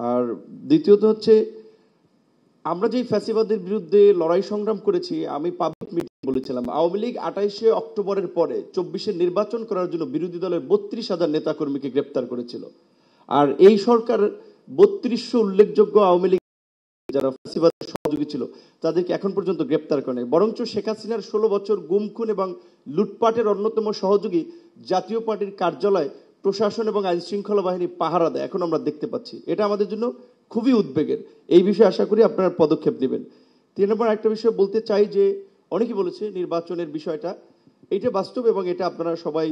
আর দ্বিতীয়ত হচ্ছে, আমরা যেই ফ্যাসিবাদের বিরুদ্ধে লড়াই সংগ্রাম করেছি, আমি পাবলিক মিটিং বলেছিলাম, আওয়ামী লীগ 28শে অক্টোবরের পরে 24-এর নির্বাচন করার জন্য বিরোধী দলের 32,000 নেতাকর্মীকে গ্রেপ্তার করেছিল। আর এই সরকার 3200 উল্লেখযোগ্য আওয়ামী লীগ যারা ফ্যাসিবাদের সহযোগী ছিল তাদেরকে এখন পর্যন্ত গ্রেপ্তার করে নাই, বরঞ্চ শেখ হাসিনার 16 বছর গুম খুন এবং লুটপাটের অন্যতম সহযোগী জাতীয় পার্টির কার্যালয় প্রশাসন এবং আইন শৃঙ্খলা বাহিনী পাহারা দেয়, এখন আমরা দেখতে পাচ্ছি। এটা আমাদের জন্য খুবই উদ্বেগের। এই বিষয়ে আশা করি আপনারা পদক্ষেপ নেবেন। 3 নম্বর একটা বিষয় বলতে চাই যে, অনেকেই বলেছে নির্বাচনের বিষয়টা, এটা বাস্তব এবং এটা আপনারা সবাই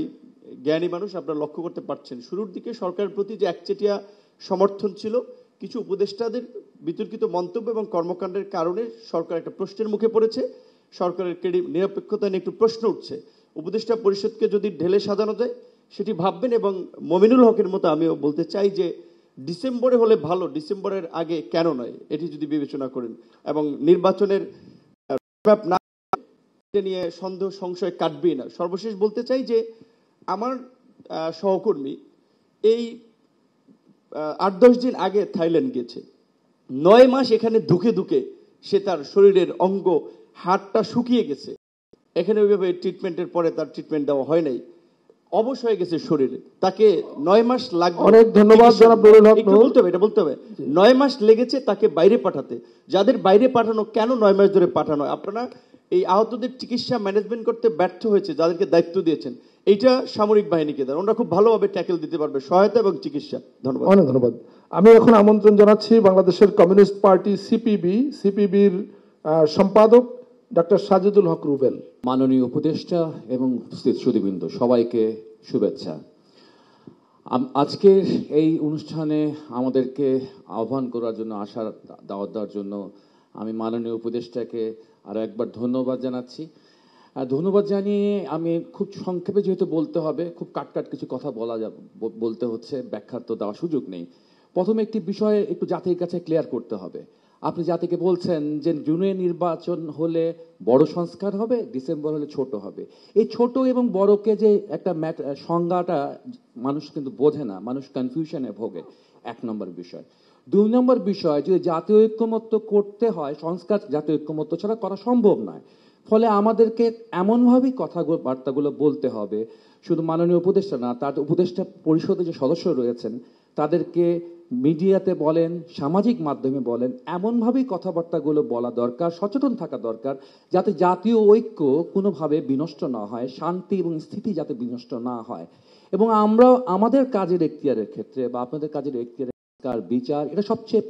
জ্ঞানী মানুষ, আপনারা লক্ষ্য করতে পারছেন। শুরুর দিকে সরকারের প্রতি যে একচেটিয়া সমর্থন ছিল, কিছু উপদেষ্টাদের বিতর্কিত মন্তব্য এবং কর্মকাণ্ডের কারণে সরকার একটা প্রশ্নের মুখে পড়েছে, সরকারের নিরপেক্ষতা নিয়ে একটু প্রশ্ন উঠছে। উপদেষ্টা পরিষদকে যদি ঢেলে সাজানো যায় সেটি ভাববেন। এবং মমিনুল হকের মতো আমিও বলতে চাই যে ডিসেম্বরে হলে ভালো, ডিসেম্বরের আগে কেন নয়, এটি যদি বিবেচনা করেন এবং নির্বাচনের না নিয়ে সন্দেহ সংশয় কাটবেই না। সর্বশেষ বলতে চাই যে আমার সহকর্মী এই 8-10 দিন আগে থাইল্যান্ড গিয়েছে, 9 মাস এখানে ধুকে ধুকে সে তার শরীরের অঙ্গ হাড়টা শুকিয়ে গেছে, এখানে ওইভাবে ট্রিটমেন্টের পরে তার ট্রিটমেন্ট দেওয়া হয় নাই, অবশ হয়ে গেছে শরীরে, তাকে 9 মাস লাগবে। অনেক ধন্যবাদ জনাব নুরুল হক। এটা বলতে হবে 9 মাস লেগেছে তাকে বাইরে পাঠাতে। যাদের বাইরে পাঠানো, কেন 9 মাস ধরে পাঠানো? আপনারা এই আহতদের চিকিৎসা ম্যানেজমেন্ট করতে ব্যর্থ হয়েছে, যাদেরকে দায়িত্ব দিয়েছেন, এইটা সামরিক বাহিনীকে দেন, ওনারা খুব ভালোভাবে ট্যাকেল দিতে পারবে, সহায়তা এবং চিকিৎসা। ধন্যবাদ। অনেক ধন্যবাদ। আমি এখন আমন্ত্রণ জানাচ্ছি বাংলাদেশের কমিউনিস্ট পার্টি সিপিবির সম্পাদক ডক্টর সাজিদুল হক রুবেল। মাননীয় উপদেষ্টা এবং উপস্থিত সুধীবৃন্দ, সবাইকে শুভেচ্ছা। আজকের এই অনুষ্ঠানে আমাদেরকে আহ্বান করার জন্য, আসার দাওয়াত দেওয়ার জন্য আমি মাননীয় উপদেষ্টাকে আরো একবার ধন্যবাদ জানাচ্ছি। ধন্যবাদ জানিয়ে আমি খুব সংক্ষেপে, যেহেতু বলতে হবে, খুব কাটকাট কিছু কথা বলতে হচ্ছে, ব্যাখ্যার তো দেওয়ার সুযোগ নেই। প্রথমে একটি বিষয় একটু জাতির কাছে ক্লিয়ার করতে হবে। আপনি জাতিকে বলছেন যে জুনে নির্বাচন হলে বড় সংস্কার হবে, ডিসেম্বর হলে ছোট হবে। এই ছোট এবং বড়কে যে একটা সংজ্ঞাটা মানুষ কিন্তু বোঝে না, মানুষ কনফিউশনে ভোগে, 1 নম্বর বিষয়। 2 নম্বর বিষয়, যদি জাতীয় ঐক্যমত্য করতে হয়, সংস্কার জাতীয় ঐক্যমত্য ছাড়া করা সম্ভব নয়। ফলে আমাদেরকে এমনভাবেই বার্তাগুলো বলতে হবে, শুধু মাননীয় উপদেষ্টা না, তার উপদেষ্টা পরিষদে যে সদস্য রয়েছেন তাদেরকে মিডিয়াতে বলেন, সামাজিক মাধ্যমে বলেন, এমনভাবেই কথাবার্তাগুলো বলা দরকার, সচেতন থাকা দরকার, যাতে জাতীয় ঐক্য কোনোভাবে বিনষ্ট না হয়, শান্তি এবং স্থিতি যাতে বিনষ্ট না হয়। এবং আমরা আমাদের কাজের এখতিয়ারের ক্ষেত্রে বা আপনাদের কাজের এখতিয়ারের বিচার, এটা সবচেয়ে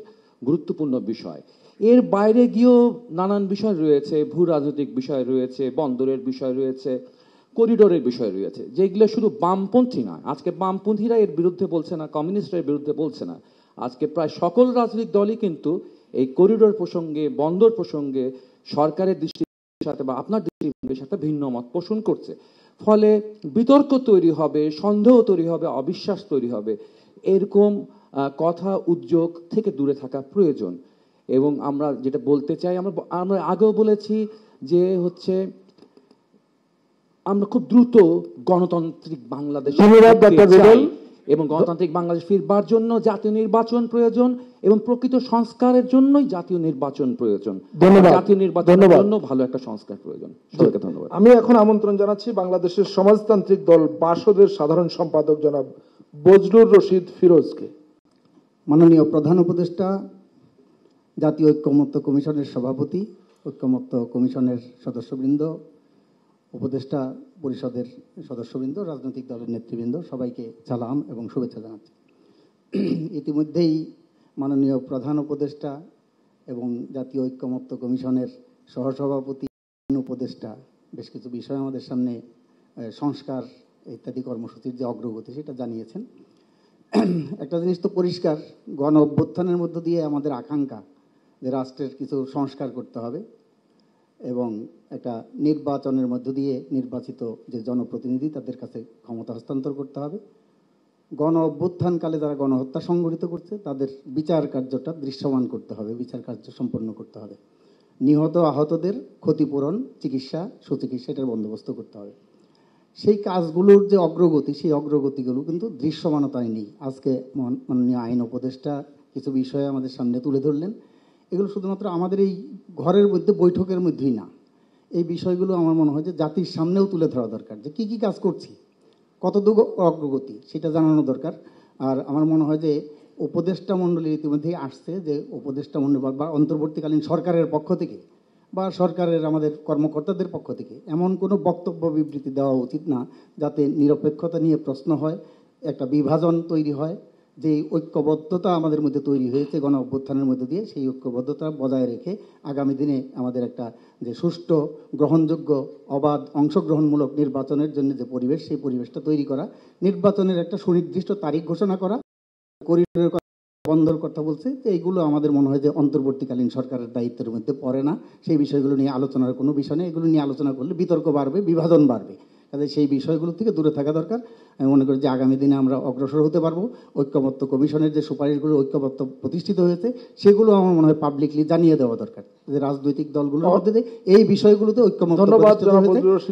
গুরুত্বপূর্ণ বিষয়। এর বাইরে গিয়েও নানান বিষয় রয়েছে, ভূ রাজনৈতিক বিষয় রয়েছে, বন্দরের বিষয় রয়েছে, করিডোরের বিষয় রয়েছে, যেগুলো শুধু বামপন্থী নয়। আজকে বামপন্থীরা এর বিরুদ্ধে বলছে না, কমিউনিস্টরা এর বিরুদ্ধে বলছে না। আজকে প্রায় সকল রাজনৈতিক দলই কিন্তু এই করিডোর প্রসঙ্গে, বন্দর প্রসঙ্গে সরকারের দৃষ্টির সাথে বা আপনার দৃষ্টিভঙ্গির সাথে ভিন্ন মত পোষণ করছে। ফলে বিতর্ক তৈরি হবে, সন্দেহ তৈরি হবে, অবিশ্বাস তৈরি হবে। এরকম কথা উদ্যোগ থেকে দূরে থাকা প্রয়োজন। এবং আমরা যেটা বলতে চাই, আমরা আগেও বলেছি যে হচ্ছে আমরা খুব দ্রুত গণতান্ত্রিক বাংলাদেশ এবং গণতান্ত্রিক বাংলাদেশ ফিরবার জন্য জাতীয় নির্বাচন প্রয়োজন এবং প্রকৃত সংস্কারের জন্যই জাতীয় নির্বাচন প্রয়োজন। জাতীয় নির্বাচনের জন্য ভালো একটা সংস্কার প্রয়োজন। সবাইকে ধন্যবাদ। আমি এখন আমন্ত্রণ জানাচ্ছি বাংলাদেশের সমাজতান্ত্রিক দল বাসদের সাধারণ সম্পাদক জনাব বজলুর রশিদ ফিরোজকে। মাননীয় প্রধান উপদেষ্টা, জাতীয় ঐক্যমত্য কমিশনের সভাপতি, ঐক্যমত্য কমিশনের সদস্যবৃন্দ, উপদেষ্টা পরিষদের সদস্যবৃন্দ, রাজনৈতিক দলের নেতৃবৃন্দ, সবাইকে সালাম এবং শুভেচ্ছা জানাচ্ছি। ইতিমধ্যেই মাননীয় প্রধান উপদেষ্টা এবং জাতীয় ঐক্যমত্য কমিশনের সহসভাপতি উপদেষ্টা বেশ কিছু বিষয় আমাদের সামনে, সংস্কার ইত্যাদি কর্মসূচির যে অগ্রগতি সেটা জানিয়েছেন। একটা জিনিস তো পরিষ্কার, গণ অভ্যুত্থানের মধ্য দিয়ে আমাদের আকাঙ্ক্ষা যে রাষ্ট্রের কিছু সংস্কার করতে হবে এবং একটা নির্বাচনের মধ্য দিয়ে নির্বাচিত যে জনপ্রতিনিধি তাদের কাছে ক্ষমতা হস্তান্তর করতে হবে। গণ অভ্যুত্থানকালে যারা গণহত্যা সংঘটিত করছে তাদের বিচার কার্যটা দৃশ্যমান করতে হবে, বিচার কার্য সম্পন্ন করতে হবে। নিহত আহতদের ক্ষতিপূরণ, চিকিৎসা, সুচিকিৎসা, এটার বন্দোবস্ত করতে হবে। সেই কাজগুলোর যে অগ্রগতি, সেই অগ্রগতিগুলো কিন্তু দৃশ্যমানতায় নেই। আজকে মাননীয় আইন উপদেষ্টা কিছু বিষয় আমাদের সামনে তুলে ধরলেন। এগুলো শুধুমাত্র আমাদের এই ঘরের মধ্যে বৈঠকের মধ্যেই না, এই বিষয়গুলো আমার মনে হয় যে জাতির সামনেও তুলে ধরা দরকার, যে কি কাজ করছি, কতটুকু অগ্রগতি, সেটা জানানো দরকার। আর আমার মনে হয় যে উপদেষ্টা মণ্ডলী ইতিমধ্যেই আসছে, যে উপদেষ্টা মণ্ডলী বা অন্তর্বর্তীকালীন সরকারের পক্ষ থেকে বা সরকারের আমাদের কর্মকর্তাদের পক্ষ থেকে এমন কোনো বক্তব্য বিবৃতি দেওয়া উচিত না যাতে নিরপেক্ষতা নিয়ে প্রশ্ন হয়, একটা বিভাজন তৈরি হয়। যে ঐক্যবদ্ধতা আমাদের মধ্যে তৈরি হয়েছে গণ অভ্যুত্থানের মধ্যে দিয়ে, সেই ঐক্যবদ্ধতা বজায় রেখে আগামী দিনে আমাদের একটা যে সুষ্ঠু, গ্রহণযোগ্য, অবাধ, অংশগ্রহণমূলক নির্বাচনের জন্য যে পরিবেশ, সেই পরিবেশটা তৈরি করা, নির্বাচনের একটা সুনির্দিষ্ট তারিখ ঘোষণা করা, করিডোরের বন্ধর কথা বলছে, এইগুলো আমাদের মনে হয় যে অন্তর্বর্তীকালীন সরকারের দায়িত্বের মধ্যে পড়ে না। সেই বিষয়গুলো নিয়ে আলোচনার কোনো বিষয় নেই। এগুলো নিয়ে আলোচনা করলে বিতর্ক বাড়বে, বিভাজন বাড়বে। কাজে সেই বিষয়গুলো থেকে দূরে থাকা দরকার। আমি মনে করি যে আগামী দিনে আমরা অগ্রসর হতে পারবো। ঐক্যমত্য কমিশনের যে সুপারিশগুলো, ঐক্যমত্য প্রতিষ্ঠিত হয়েছে, সেগুলো আমার মনে হয় পাবলিকলি জানিয়ে দেওয়া দরকার, যে রাজনৈতিক দলগুলোর মধ্যে এই বিষয়গুলোতে ঐক্যমত্য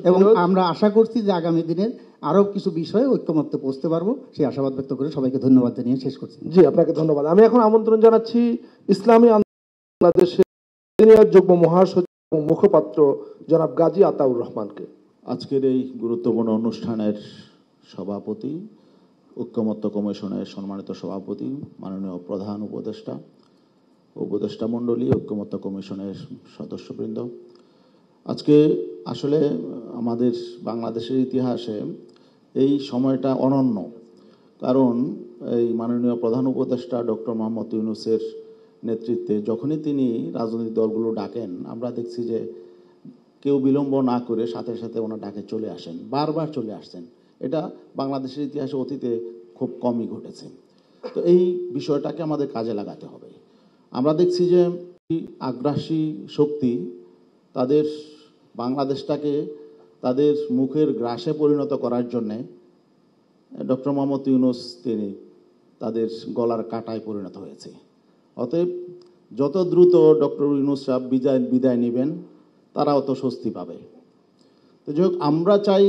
এবং আমরা আশা করছি যে আগামী দিনের আরো কিছু বিষয়ে ঐক্যমত্যে পৌঁছতে পারবো, সেই আশাবাদ ব্যক্ত করে সবাইকে ধন্যবাদ জানিয়ে শেষ করছি। জি, আপনাকে ধন্যবাদ। আমি এখন আমন্ত্রণ জানাচ্ছি ইসলামী বাংলাদেশের সিনিয়র যুগ্ম মহাসচিব এবং মুখপাত্র জনাব গাজী আতাউর রহমানকে। আজকের এই গুরুত্বপূর্ণ অনুষ্ঠানের সভাপতি, ঐক্যমত্য কমিশনের সম্মানিত সভাপতি, মাননীয় প্রধান উপদেষ্টা, উপদেষ্টা মণ্ডলী, ঐক্যমত্য কমিশনের সদস্যবৃন্দ, আজকে আসলে আমাদের বাংলাদেশের ইতিহাসে এই সময়টা অনন্য, কারণ এই মাননীয় প্রধান উপদেষ্টা ডক্টর মোহাম্মদ ইউনূসের নেতৃত্বে যখনই তিনি রাজনৈতিক দলগুলো ডাকেন, আমরা দেখছি যে কেউ বিলম্ব না করে সাথে সাথে ওনার ডাকে চলে আসেন, বারবার চলে আসছেন। এটা বাংলাদেশের ইতিহাসে অতীতে খুব কমই ঘটেছে। তো এই বিষয়টাকে আমাদের কাজে লাগাতে হবে। আমরা দেখছি যে আগ্রাসী শক্তি তাদের বাংলাদেশটাকে তাদের মুখের গ্রাসে পরিণত করার জন্যে ডক্টর মোহাম্মদ ইউনূস তিনি তাদের গলার কাটায় পরিণত হয়েছে। অতএব যত দ্রুত ডক্টর ইউনূস সাহেব বিদায় নেবেন তারা অত স্বস্তি পাবে। তো যাই হোক, আমরা চাই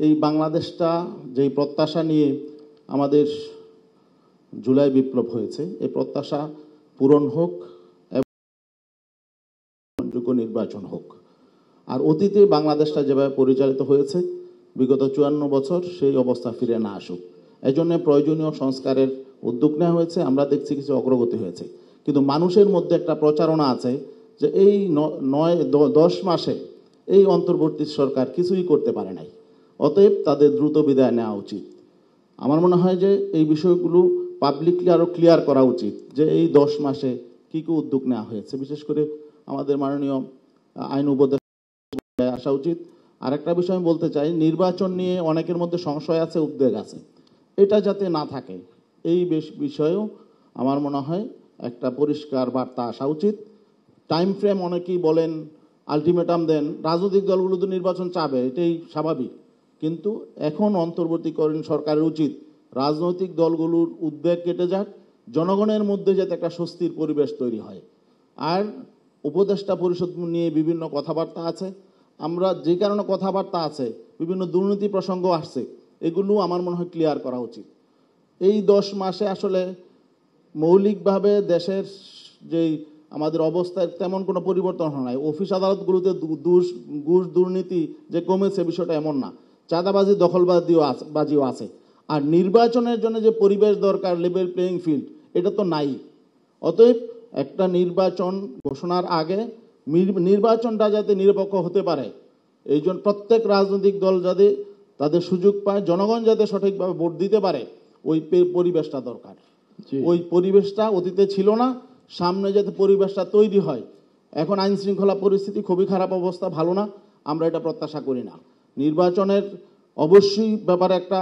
এই বাংলাদেশটা যেই প্রত্যাশা নিয়ে আমাদের জুলাই বিপ্লব হয়েছে, এই প্রত্যাশা পূরণ হোক এবং যোগ্য নির্বাচন হোক। আর অতীতে বাংলাদেশটা যেভাবে পরিচালিত হয়েছে বিগত 54 বছর, সেই অবস্থা ফিরে না আসুক। এই জন্য প্রয়োজনীয় সংস্কারের উদ্যোগ নেওয়া হয়েছে। আমরা দেখছি কিছু অগ্রগতি হয়েছে, কিন্তু মানুষের মধ্যে একটা প্রচারণা আছে যে এই 9-10 মাসে এই অন্তর্বর্তী সরকার কিছুই করতে পারে নাই, অতএব তাদের দ্রুত বিদায় নেওয়া উচিত। আমার মনে হয় যে এই বিষয়গুলো পাবলিকলি আরও ক্লিয়ার করা উচিত যে এই 10 মাসে কী কী উদ্যোগ নেওয়া হয়েছে। বিশেষ করে আমাদের মাননীয় আইন উপদেষ্টা আসা উচিত। আরেকটা বিষয় আমি বলতে চাই, নির্বাচন নিয়ে অনেকের মধ্যে সংশয় আছে, উদ্বেগ আছে, এটা যাতে না থাকে এই বিষয়েও আমার মনে হয় একটা পরিষ্কার বার্তা আসা উচিত। টাইম ফ্রেম অনেকেই বলেন, আলটিমেটাম দেন, রাজনৈতিক দলগুলো তো নির্বাচন চাবে, এটাই স্বাভাবিক, কিন্তু এখন অন্তর্বর্তীকালীন সরকারের উচিত রাজনৈতিক দলগুলোর উদ্বেগ কেটে যাক, জনগণের মধ্যে যাতে একটা স্বস্তির পরিবেশ তৈরি হয়। আর উপদেষ্টা পরিষদ নিয়ে বিভিন্ন কথাবার্তা আছে, আমরা যে কারণে কথাবার্তা আছে, বিভিন্ন দুর্নীতি প্রসঙ্গ আসছে, এগুলো আমার মনে হয় ক্লিয়ার করা উচিত। এই 10 মাসে আসলে মৌলিকভাবে দেশের যেই আমাদের অবস্থায় তেমন কোনো পরিবর্তন হয় নাই। অফিস আদালতগুলোতে ঘুষ দুর্নীতি যে কমেছে বিষয়টা এমন না, চাঁদাবাজি দখলবাজিও আছে। আর নির্বাচনের জন্য যে পরিবেশ দরকার, লেভেল প্লেয়িং ফিল্ড, এটা তো নাই। অতএব একটা নির্বাচন ঘোষণার আগে নির্বাচনটা যাতে নিরপেক্ষ হতে পারে, এই জন্য প্রত্যেক রাজনৈতিক দল যাতে তাদের সুযোগ পায়, জনগণ যাতে সঠিকভাবে ভোট দিতে পারে, ওই পরিবেশটা দরকার। ওই পরিবেশটা অতীতে ছিল না, সামনে যাতে পরিবেশটা তৈরি হয়। এখন আইন শৃঙ্খলা পরিস্থিতি খুবই খারাপ অবস্থা, ভালো না, আমরা এটা প্রত্যাশা করি না। নির্বাচনের অবশ্যই ব্যাপারে একটা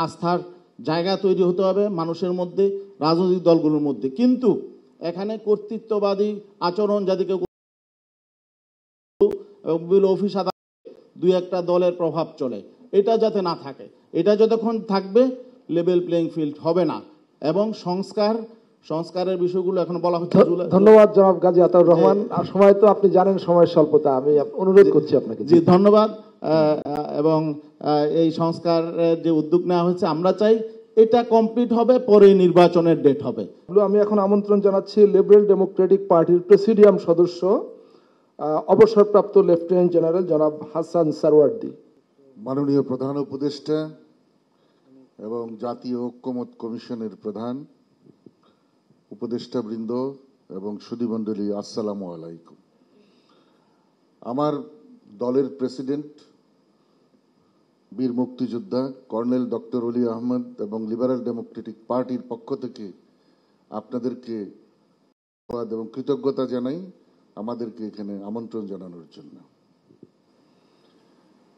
আস্থার জায়গা তৈরি হতে হবে মানুষের মধ্যে, রাজনৈতিক দলগুলোর মধ্যে। কিন্তু এখানে কর্তৃত্ববাদী আচরণ যাতে কেউ অফিস আদালতে 2-1টা দলের প্রভাব চলে, এটা যাতে না থাকে। এটা যতক্ষণ থাকবে লেভেল প্লেইং ফিল্ড হবে না। এবং সংস্কারের বিষয়গুলো এখন বলা হচ্ছে। ধন্যবাদ জনাব গাজী আতাউর রহমান। আর সময় তো আপনি জানেন সময়ের স্বল্পতা, আমি অনুরোধ করছি আপনাকে। জি ধন্যবাদ। এবং এই সংস্কারের যে উদ্যোগ নেওয়া হয়েছে, আমরা চাই এটা কমপ্লিট হবে, পরে নির্বাচনের ডেট হবে। আমি এখন আমন্ত্রণ জানাচ্ছি লিবারেল ডেমোক্রেটিক পার্টির প্রেসিডিয়াম সদস্য অবসরপ্রাপ্ত লেফটেন্যান্ট জেনারেল জনাব হাসান সারওয়ার্দী। মাননীয় প্রধান উপদেষ্টা এবং জাতীয় ঐক্যমত কমিশনের প্রধান উপদেষ্টাবৃন্দ এবং সুধীমণ্ডলী, আসসালামু আলাইকুম। আমার দলের প্রেসিডেন্ট বীর মুক্তিযোদ্ধা কর্নেল ডক্টর অলি আহমদ এবং লিবারেল ডেমোক্রেটিক পার্টির পক্ষ থেকে আপনাদেরকে ধন্যবাদ এবং কৃতজ্ঞতা জানাই আমাদেরকে এখানে আমন্ত্রণ জানানোর জন্য।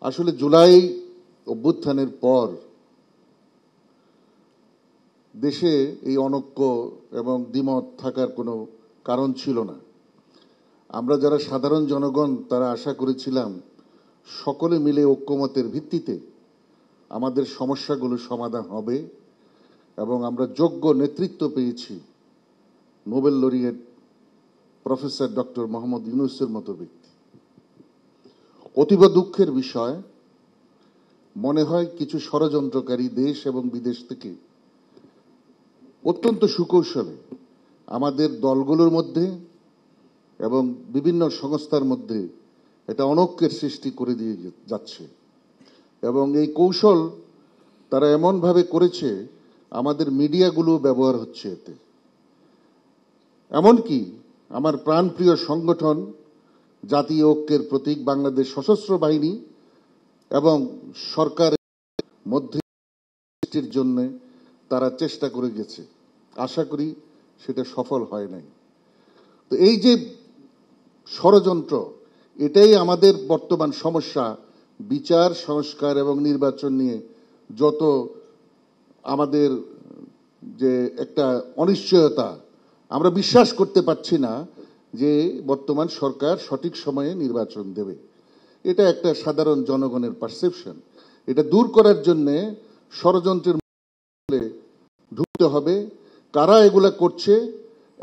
আসলে জুলাই অভ্যুত্থানের পর দেশে এই অনৈক্য এবং দ্বিমত থাকার কোনো কারণ ছিল না। আমরা যারা সাধারণ জনগণ তারা আশা করেছিলাম সকলে মিলে ঐক্যমতের ভিত্তিতে আমাদের সমস্যাগুলো সমাধান হবে এবং আমরা যোগ্য নেতৃত্ব পেয়েছি Nobel laureate professor doctor Mohammad ইউনূসের মতো ব্যক্তি। অতীব দুঃখের বিষয়, মনে হয় কিছু ষড়যন্ত্রকারী দেশ এবং বিদেশ থেকে অত্যন্ত সুকৌশলে আমাদের দলগুলোর মধ্যে এবং বিভিন্ন সংস্থার মধ্যে এটা অনৈক্যের সৃষ্টি করে দিয়ে যাচ্ছে। এবং এই কৌশল তারা এমনভাবে করেছে, আমাদের মিডিয়াগুলো ব্যবহার হচ্ছে এতে। এমনকি আমার প্রাণপ্রিয় সংগঠন জাতীয় ঐক্যের প্রতীক বাংলাদেশ সশস্ত্র বাহিনী এবং সরকারের মধ্যে জন্য তারা চেষ্টা করে গেছে। আশা করি সেটা সফল হয় নাই। তো এই যে ষড়যন্ত্র, এটাই আমাদের বর্তমান সমস্যা। বিচার, সংস্কার এবং নির্বাচন নিয়ে যত আমাদের যে একটা অনিশ্চয়তা, আমরা বিশ্বাস করতে পারছি না যে বর্তমান সরকার সঠিক সময়ে নির্বাচন দেবে। এটা একটা সাধারণ জনগণের পারসেপশন। এটা দূর করার জন্য ষড়যন্ত্রের ঢুকতে হবে, কারা এগুলা করছে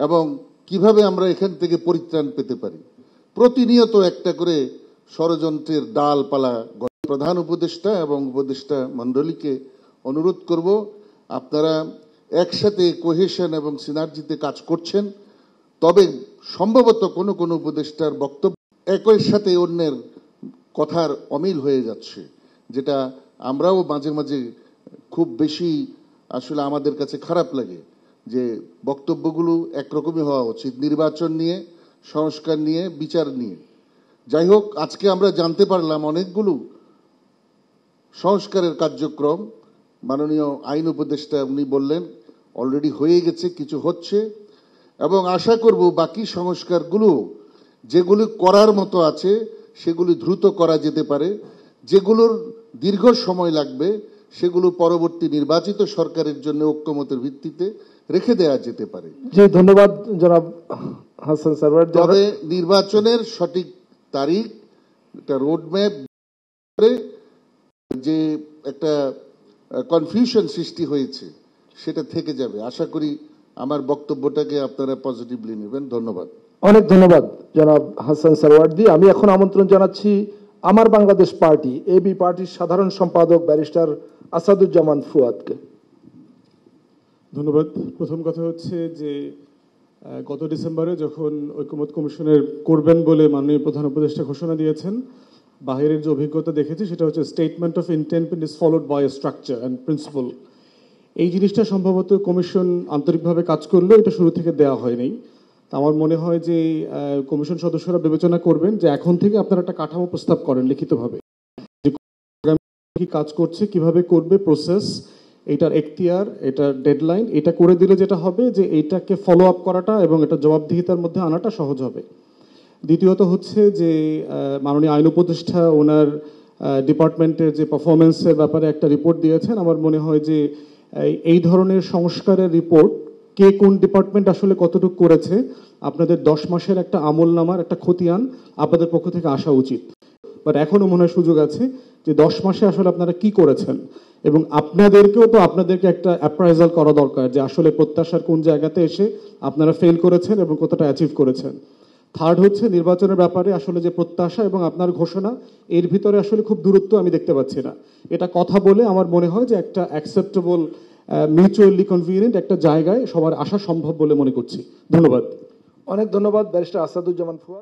এবং কিভাবে আমরা এখান থেকে পরিত্রাণ পেতে পারি। প্রতিনিয়ত একটা করে ষড়যন্ত্রের ডালপালা। প্রধান উপদেষ্টা এবং উপদেষ্টা মণ্ডলীকে অনুরোধ করব, আপনারা একসাথে কোহেশন এবং সিনার্জিতে কাজ করছেন, তবে সম্ভবত কোনো কোনো উপদেষ্টার বক্তব্য একই সাথে অন্যের কথার অমিল হয়ে যাচ্ছে, যেটা আমরাও মাঝে মাঝে খুব বেশি আসলে আমাদের কাছে খারাপ লাগে যে বক্তব্যগুলো একরকমই হওয়া উচিত নির্বাচন নিয়ে, সংস্কার নিয়ে, বিচার নিয়ে। যাই হোক, আজকে আমরা জানতে পারলাম অনেকগুলো সংস্কারের কার্যক্রম মাননীয় আইন উপদেষ্টা উনি বললেন অলরেডি হয়ে গেছে, কিছু হচ্ছে, এবং আশা করব বাকি সংস্কারগুলো যেগুলি করার মতো আছে সেগুলি দ্রুত করা যেতে পারে। যেগুলোর দীর্ঘ সময় লাগবে সেগুলো পরবর্তী নির্বাচিত সরকারের জন্য ঐক্যমতের ভিত্তিতে রেখে দেওয়া যেতে পারে। জি, ধন্যবাদ জনাব হাসান সারওয়ার। তবে নির্বাচনের সঠিক তারিখ, একটা রোডম্যাপ, যে একটা কনফিউশন সৃষ্টি হয়েছে সেটা থেকে যাবে। আশা করি আমার বক্তব্যটাকে আপনারা পজিটিভলি নেবেন। ধন্যবাদ। অনেক ধন্যবাদ জনাব হাসান সারওয়ার্দী। আমি এখন আমন্ত্রণ জানাচ্ছি আমার বাংলাদেশ পার্টি এবি পার্টির সাধারণ সম্পাদক ব্যারিস্টার আসাদুজ্জামান ফুয়াদকে। ধন্যবাদ। প্রথম কথা হচ্ছে যে গত ডিসেম্বরে যখন ঐকমত্য কমিশনের করবেন বলে মাননীয় প্রধান উপদেষ্টা ঘোষণা দিয়েছেন, বাহিরের যে অভিজ্ঞতা দেখেছি সেটা হচ্ছে statement of intent is followed by structure and principle. এই জিনিসটা সম্ভবত কমিশন আন্তরিকভাবে কাজ করলেও এটা শুরু থেকে দেওয়া হয়নি। তা আমার মনে হয় যে কমিশন সদস্যরা বিবেচনা করবেন যে এখন থেকে আপনারা একটা কাঠামো প্রস্তাব করেন লিখিতভাবে, যে কি কাজ করছে, কিভাবে করবে, প্রসেস, এটার এখতিয়ার, এটার ডেডলাইন, এটা করে দিলে যেটা হবে যে এইটাকে ফলো আপ করাটা এবং এটা জবাবদিহিতার মধ্যে আনাটা সহজ হবে। দ্বিতীয়ত হচ্ছে যে মাননীয় আইন উপদেষ্টা ওনার ডিপার্টমেন্টের যে পারফরমেন্সের ব্যাপারে একটা রিপোর্ট দিয়েছেন। আমার মনে হয় যে এই ধরনের সংস্কারের রিপোর্ট কে কোন ডিপার্টমেন্ট আসলে কতটুকু করেছে, আপনাদের 10 মাসের একটা আমল নামার একটা খতিয়ান আপনাদের পক্ষ থেকে আসা উচিত। বাট এখনও মনে হয় সুযোগ আছে যে 10 মাসে আসলে আপনারা কি করেছেন, এবং আপনাদেরকেও তো আপনাদেরকে একটা অ্যাপ্রাইজাল করা দরকার যে আসলে প্রত্যাশার কোন জায়গাতে এসে আপনারা ফেল করেছেন এবং কতটা অ্যাচিভ করেছেন। থার্ড হচ্ছে নির্বাচনের ব্যাপারে আসলে যে প্রত্যাশা এবং আপনার ঘোষণা, এর ভিতরে আসলে খুব দূরত্ব আমি দেখতে পাচ্ছি না। এটা কথা বলে আমার মনে হয় যে একটা অ্যাকসেপ্টেবল, মিউচুয়ালি কনভিনিয়েন্ট একটা জায়গায় সবার আসা সম্ভব বলে মনে করছি। ধন্যবাদ। অনেক ধন্যবাদ ব্যারিস্টার আসাদুজ্জামান ফুয়াদ।